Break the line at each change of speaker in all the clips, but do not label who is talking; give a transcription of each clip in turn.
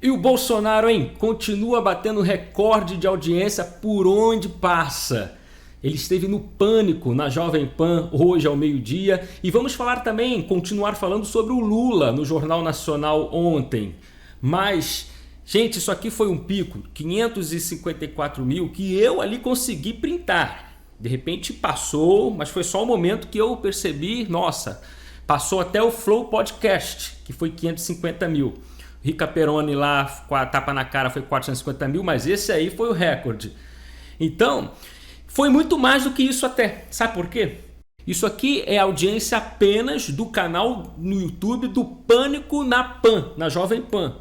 E o Bolsonaro, hein? Continua batendo recorde de audiência por onde passa. Ele esteve no Pânico, na Jovem Pan, hoje ao meio-dia. E vamos falar também, continuar falando sobre o Lula no Jornal Nacional ontem. Mas, gente, isso aqui foi um pico, 554 mil, que eu ali consegui printar. De repente passou, mas foi só o momento que eu percebi, nossa, passou até o Flow Podcast, que foi 550 mil. Rica Peroni lá, com a tapa na cara, foi 450 mil, mas esse aí foi o recorde. Então, foi muito mais do que isso até. Sabe por quê? Isso aqui é audiência apenas do canal no YouTube do Pânico na Pan, na Jovem Pan.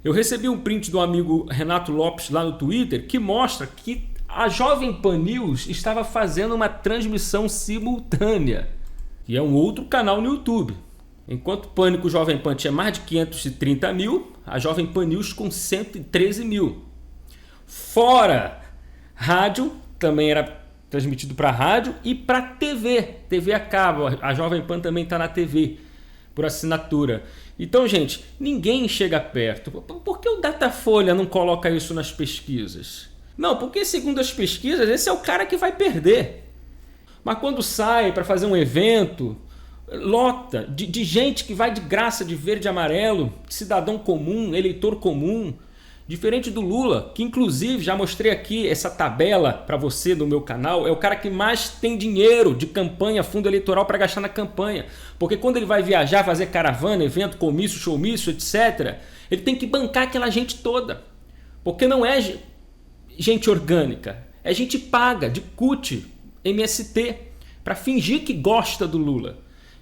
Eu recebi um print do amigo Renato Lopes lá no Twitter que mostra que a Jovem Pan News estava fazendo uma transmissão simultânea, que é um outro canal no YouTube. Enquanto o Pânico Jovem Pan tinha mais de 530 mil, a Jovem Pan News com 113 mil. Fora rádio, também era transmitido para rádio e para TV, TV a cabo. A Jovem Pan também está na TV, por assinatura. Então, gente, ninguém chega perto. Por que o Datafolha não coloca isso nas pesquisas? Não, porque segundo as pesquisas, esse é o cara que vai perder. Mas quando sai para fazer um evento, lota de gente que vai de graça, de verde e amarelo, cidadão comum, eleitor comum, diferente do Lula, que inclusive já mostrei aqui essa tabela para você no meu canal, é o cara que mais tem dinheiro de campanha, fundo eleitoral para gastar na campanha, porque quando ele vai viajar, fazer caravana, evento, comício, showmício, etc., ele tem que bancar aquela gente toda, porque não é gente orgânica, é gente paga, de CUT, MST, para fingir que gosta do Lula.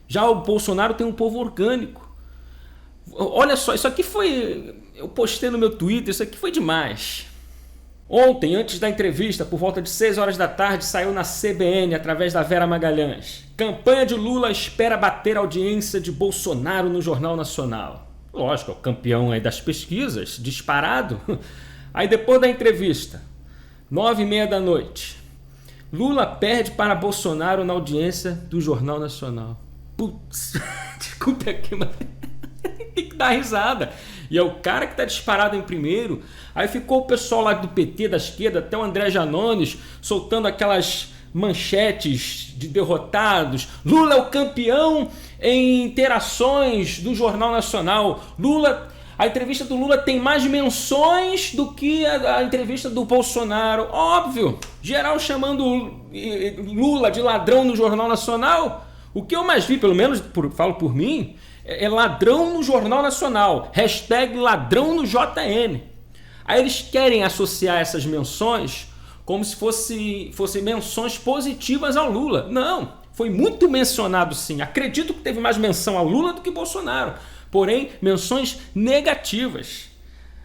Já o Bolsonaro tem um povo orgânico. Olha só, isso aqui foi... Eu postei no meu Twitter, isso aqui foi demais. Ontem, antes da entrevista, por volta de 6 horas da tarde, saiu na CBN, através da Vera Magalhães. Campanha de Lula espera bater a audiência de Bolsonaro no Jornal Nacional. Lógico, é o campeão aí das pesquisas, disparado. Aí depois da entrevista, 9h30 da noite, Lula perde para Bolsonaro na audiência do Jornal Nacional. Putz, desculpa aqui, mas tem que dar risada. E é o cara que está disparado em primeiro. Aí ficou o pessoal lá do PT, da esquerda, até o André Janones, soltando aquelas manchetes de derrotados. Lula é o campeão em interações do Jornal Nacional. A entrevista do Lula tem mais menções do que a entrevista do Bolsonaro. Óbvio, geral chamando Lula de ladrão no Jornal Nacional. O que eu mais vi, pelo menos falo por mim, é ladrão no Jornal Nacional. Hashtag ladrão no JN. Aí eles querem associar essas menções como se fossem menções positivas ao Lula. Não, foi muito mencionado sim. Acredito que teve mais menção ao Lula do que Bolsonaro. Porém, menções negativas.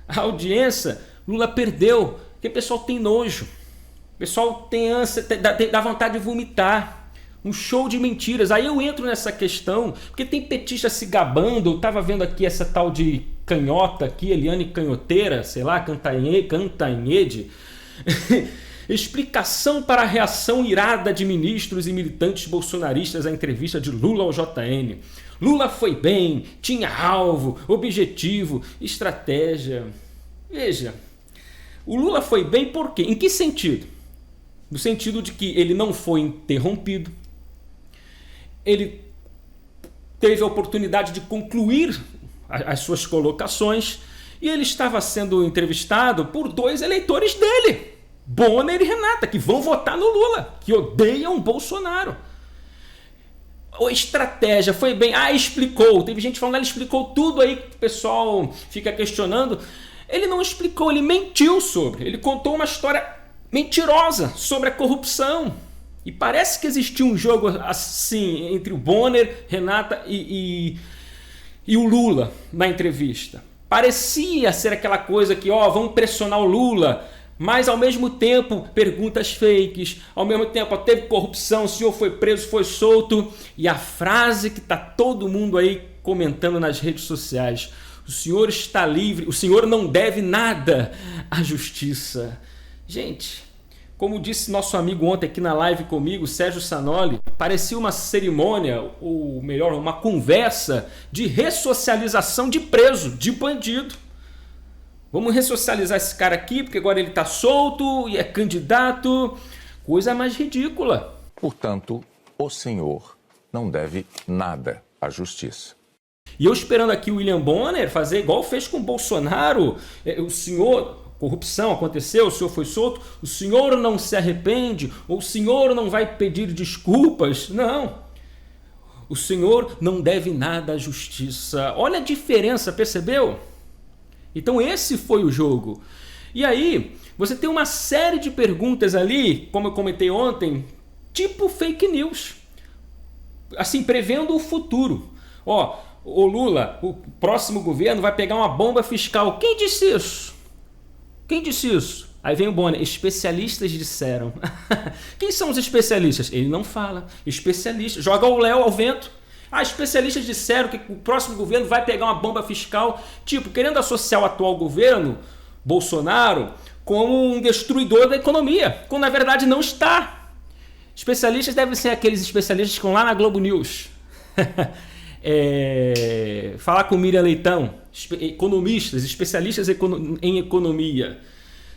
A audiência, Lula perdeu, porque o pessoal tem nojo. O pessoal tem ânsia, dá vontade de vomitar. Um show de mentiras. Aí eu entro nessa questão, porque tem petista se gabando. Eu estava vendo aqui essa tal de canhota aqui, Eliane Canhoteira, sei lá, Cantanhede. Explicação para a reação irada de ministros e militantes bolsonaristas à entrevista de Lula ao JN. Lula foi bem, tinha alvo, objetivo, estratégia. Veja, o Lula foi bem por quê? Em que sentido? No sentido de que ele não foi interrompido, ele teve a oportunidade de concluir as suas colocações e ele estava sendo entrevistado por 2 eleitores dele, Bonner e Renata, que vão votar no Lula, que odeiam Bolsonaro. A estratégia foi bem. Explicou. Teve gente falando, ele explicou tudo aí que o pessoal fica questionando. Ele não explicou, ele mentiu sobre. Ele contou uma história mentirosa sobre a corrupção. E parece que existiu um jogo assim entre o Bonner, Renata e o Lula na entrevista. Parecia ser aquela coisa que, vamos pressionar o Lula, mas ao mesmo tempo perguntas fakes, ao mesmo tempo teve corrupção, o senhor foi preso, foi solto. E a frase que está todo mundo aí comentando nas redes sociais: o senhor está livre, o senhor não deve nada à justiça. Gente, como disse nosso amigo ontem aqui na live comigo, Sérgio Sanoli, parecia uma cerimônia, ou melhor, uma conversa de ressocialização de preso, de bandido. Vamos ressocializar esse cara aqui, porque agora ele está solto e é candidato. Coisa mais ridícula.
Portanto, o senhor não deve nada à justiça.
E eu esperando aqui o William Bonner fazer igual fez com o Bolsonaro. O senhor, corrupção aconteceu, o senhor foi solto, o senhor não se arrepende, ou o senhor não vai pedir desculpas. Não. O senhor não deve nada à justiça. Olha a diferença, percebeu? Então esse foi o jogo. E aí, você tem uma série de perguntas ali, como eu comentei ontem, tipo fake news. Assim, prevendo o futuro. Ó, o Lula, o próximo governo vai pegar uma bomba fiscal. Quem disse isso? Quem disse isso? Aí vem o Bonner, especialistas disseram. Quem são os especialistas? Ele não fala. Especialistas, joga o Léo ao vento. Especialistas disseram que o próximo governo vai pegar uma bomba fiscal, tipo, querendo associar o atual governo, Bolsonaro, como um destruidor da economia, quando na verdade não está. Especialistas devem ser aqueles especialistas que estão lá na Globo News. Falar com Miriam Leitão, economistas, especialistas em economia.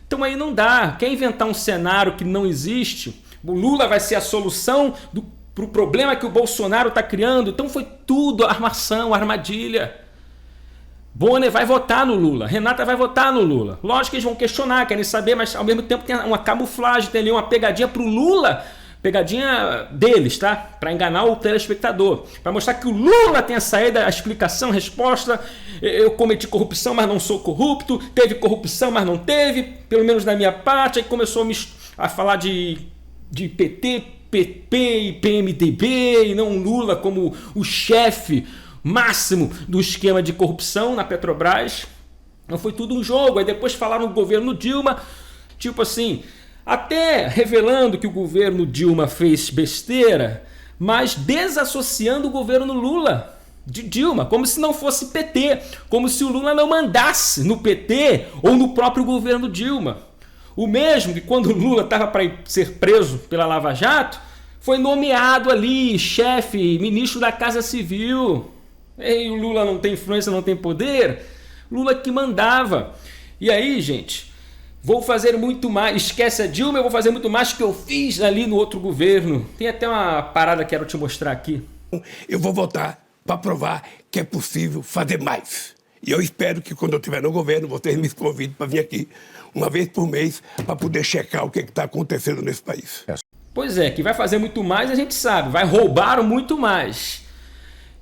Então aí não dá. Quer inventar um cenário que não existe? O Lula vai ser a solução para o problema que o Bolsonaro está criando. Então foi tudo armação, armadilha. Bonner vai votar no Lula, Renata vai votar no Lula. Lógico que eles vão questionar, querem saber, mas ao mesmo tempo tem uma camuflagem, tem ali uma pegadinha para o Lula, pegadinha deles, tá? Para enganar o telespectador, para mostrar que o Lula tem a saída, a explicação, a resposta. Eu cometi corrupção, mas não sou corrupto. Teve corrupção, mas não teve, pelo menos da minha parte. Aí começou a falar de PT, PP e PMDB, e não Lula como o chefe máximo do esquema de corrupção na Petrobras. Não foi tudo um jogo. Aí depois falaram do governo Dilma, tipo assim, até revelando que o governo Dilma fez besteira, mas desassociando o governo Lula de Dilma, como se não fosse PT, como se o Lula não mandasse no PT ou no próprio governo Dilma. O mesmo que quando o Lula estava para ser preso pela Lava Jato, foi nomeado ali chefe, ministro da Casa Civil. E o Lula não tem influência, não tem poder. Lula que mandava. E aí, gente, vou fazer muito mais. Esquece a Dilma, eu vou fazer muito mais que eu fiz ali no outro governo. Tem até uma parada que quero te mostrar aqui.
Eu vou votar para provar que é possível fazer mais. E eu espero que quando eu estiver no governo, vocês me convidem para vir aqui uma vez por mês para poder checar o que está acontecendo nesse país.
Pois é, que vai fazer muito mais, a gente sabe. Vai roubar muito mais.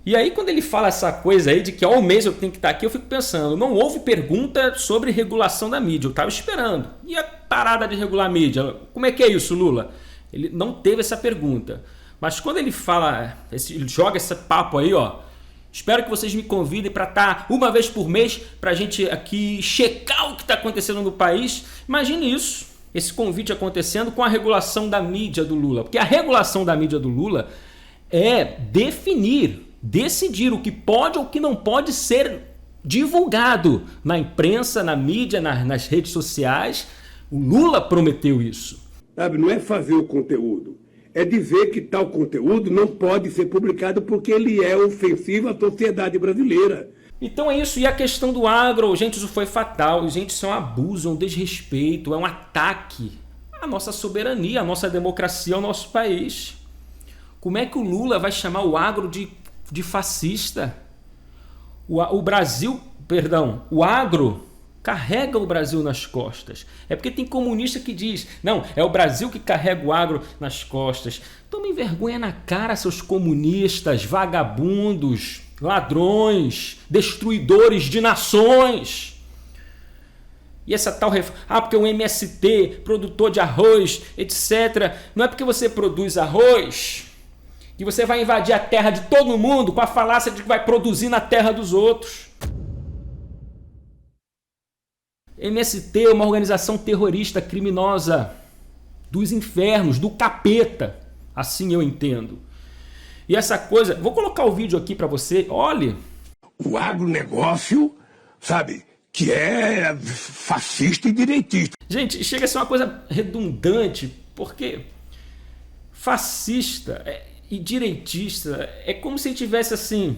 E aí quando ele fala essa coisa aí de que ao mês eu tenho que estar aqui, eu fico pensando, não houve pergunta sobre regulação da mídia, eu estava esperando. E a parada de regular a mídia? Como é que é isso, Lula? Ele não teve essa pergunta. Mas quando ele fala, ele joga esse papo aí, ó, espero que vocês me convidem para estar uma vez por mês para a gente aqui checar o que está acontecendo no país. Imagine isso, esse convite acontecendo com a regulação da mídia do Lula. Porque a regulação da mídia do Lula é decidir o que pode ou o que não pode ser divulgado na imprensa, na mídia, nas redes sociais. O Lula prometeu isso.
Sabe, não é fazer o conteúdo, é dizer que tal conteúdo não pode ser publicado porque ele é ofensivo à sociedade brasileira.
Então é isso. E a questão do agro, gente, isso foi fatal. Gente, isso é um abuso, é um desrespeito, é um ataque à nossa soberania, à nossa democracia, ao nosso país. Como é que o Lula vai chamar o agro de fascista? O Brasil, perdão, o agro carrega o Brasil nas costas. É porque tem comunista que diz, não, é o Brasil que carrega o agro nas costas. Tomem vergonha na cara, seus comunistas, vagabundos, ladrões, destruidores de nações. E essa tal porque o MST, produtor de arroz, etc. Não é porque você produz arroz que você vai invadir a terra de todo mundo com a falácia de que vai produzir na terra dos outros. MST é uma organização terrorista criminosa dos infernos, do capeta. Assim eu entendo. E essa coisa... Vou colocar o vídeo aqui para você. Olhe.
O agronegócio, sabe, que é fascista e direitista.
Gente, chega a ser uma coisa redundante, porque fascista e direitista é como se tivesse assim...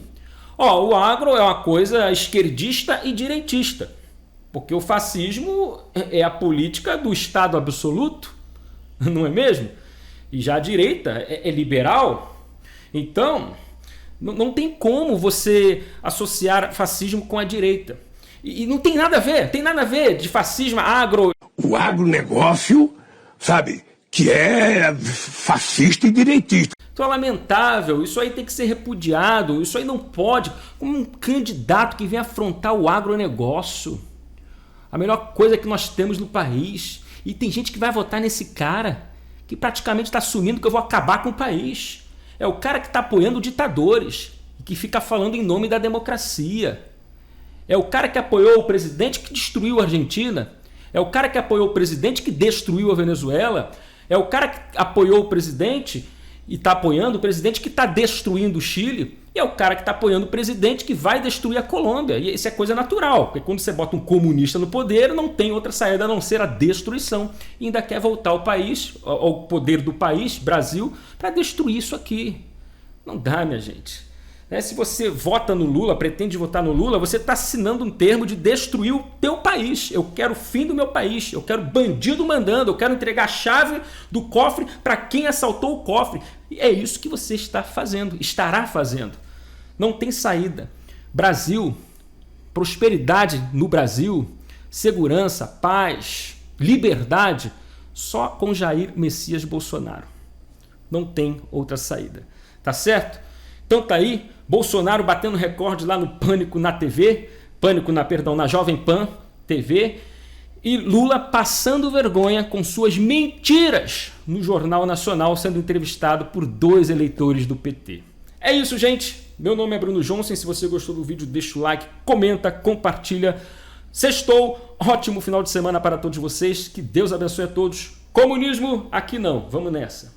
o agro é uma coisa esquerdista e direitista. Porque o fascismo é a política do Estado absoluto, não é mesmo? E já a direita é liberal. Então, não tem como você associar fascismo com a direita. E não tem nada a ver de fascismo, agro.
O agronegócio, sabe, que é fascista e direitista.
Então é lamentável, isso aí tem que ser repudiado, isso aí não pode. Como um candidato que vem afrontar o agronegócio, a melhor coisa que nós temos no país. E tem gente que vai votar nesse cara, que praticamente está assumindo que eu vou acabar com o país. É o cara que está apoiando ditadores, que fica falando em nome da democracia. É o cara que apoiou o presidente que destruiu a Argentina. É o cara que apoiou o presidente que destruiu a Venezuela. É o cara que apoiou o presidente e está apoiando o presidente que está destruindo o Chile. E é o cara que está apoiando o presidente que vai destruir a Colômbia. E isso é coisa natural, porque quando você bota um comunista no poder, não tem outra saída a não ser a destruição. E ainda quer voltar ao país, ao poder do país, Brasil, para destruir isso aqui. Não dá, minha gente. Se você vota no Lula, pretende votar no Lula, você está assinando um termo de destruir o teu país. Eu quero o fim do meu país, eu quero bandido mandando, eu quero entregar a chave do cofre para quem assaltou o cofre. E é isso que você está fazendo, estará fazendo. Não tem saída. Brasil, prosperidade no Brasil, segurança, paz, liberdade, só com Jair Messias Bolsonaro. Não tem outra saída. Tá certo? Então tá aí, Bolsonaro batendo recorde lá no Pânico na TV, na Jovem Pan TV, e Lula passando vergonha com suas mentiras no Jornal Nacional, sendo entrevistado por 2 eleitores do PT. É isso, gente. Meu nome é Bruno Johnson. Se você gostou do vídeo, deixa o like, comenta, compartilha. Sextou, ótimo final de semana para todos vocês. Que Deus abençoe a todos. Comunismo, aqui não. Vamos nessa.